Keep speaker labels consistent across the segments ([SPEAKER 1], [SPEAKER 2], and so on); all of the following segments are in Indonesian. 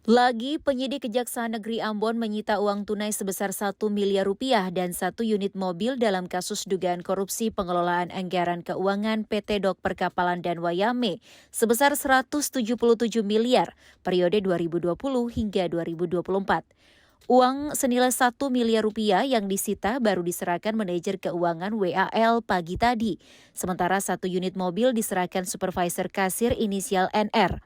[SPEAKER 1] Lagi penyidik Kejaksaan Negeri Ambon menyita uang tunai sebesar 1 miliar rupiah dan 1 unit mobil dalam kasus dugaan korupsi pengelolaan anggaran keuangan PT Dok Perkapalan dan Wayame sebesar 177 miliar periode 2020 hingga 2024. Uang senilai 1 miliar rupiah yang disita baru diserahkan manajer keuangan WAL pagi tadi, sementara 1 unit mobil diserahkan supervisor kasir inisial NR.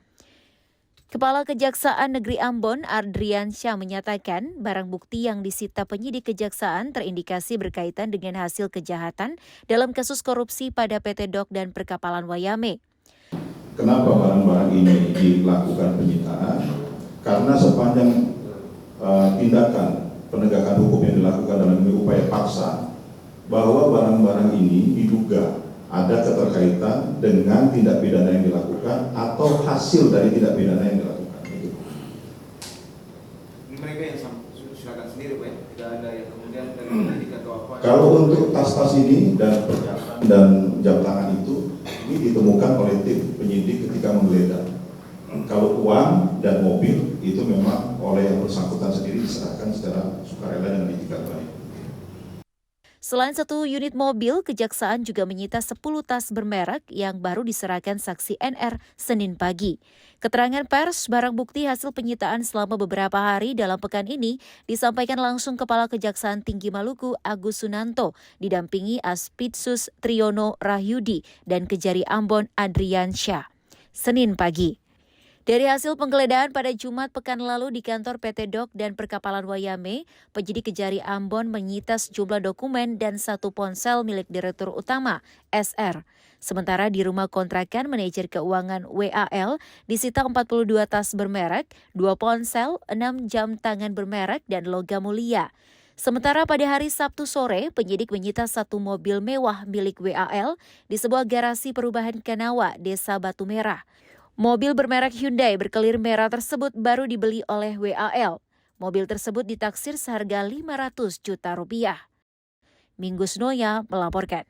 [SPEAKER 1] Kepala Kejaksaan Negeri Ambon, Adriansyah menyatakan barang bukti yang disita penyidik kejaksaan terindikasi berkaitan dengan hasil kejahatan dalam kasus korupsi pada PT Dok dan Perkapalan Wayame.
[SPEAKER 2] Kenapa barang-barang ini dilakukan penyitaan? Karena sepanjang tindakan penegakan hukum yang dilakukan dalam upaya paksa, bahwa barang-barang ini diduga ada keterkaitan dengan tindak pidana yang dilakukan atau hasil dari tindak pidana yang dilakukan.
[SPEAKER 3] Mereka yang silakan sendiri, Pak, tidak ada yang kemudian dari penyidik atau apa?
[SPEAKER 2] Kalau untuk tas-tas ini dan jam tangan itu, ini ditemukan oleh tim penyidik ketika menggeledah. Kalau uang dan mobil itu memang oleh yang bersangkutan sendiri diserahkan secara sukarela dan itikat baik.
[SPEAKER 1] Selain 1 unit mobil, Kejaksaan juga menyita 10 tas bermerek yang baru diserahkan saksi NR Senin pagi. Keterangan pers barang bukti hasil penyitaan selama beberapa hari dalam pekan ini disampaikan langsung Kepala Kejaksaan Tinggi Maluku Agus Sunanto, didampingi Aspidsus Triyono Rahyudi dan Kejari Ambon Adriansyah. Senin pagi. Dari hasil penggeledahan pada Jumat pekan lalu di kantor PT Dok dan Perkapalan Wayame, penyidik Kejari Ambon menyita sejumlah dokumen dan 1 ponsel milik Direktur Utama, SR. Sementara di rumah kontrakan manajer keuangan WAL disita 42 tas bermerek, 2 ponsel, 6 jam tangan bermerek, dan logam mulia. Sementara pada hari Sabtu sore, penyidik menyita 1 mobil mewah milik WAL di sebuah garasi perubahan Kanawa, Desa Batu Merah. Mobil bermerek Hyundai berkelir merah tersebut baru dibeli oleh WAL. Mobil tersebut ditaksir seharga 500 juta rupiah. Minggu Snoya melaporkan.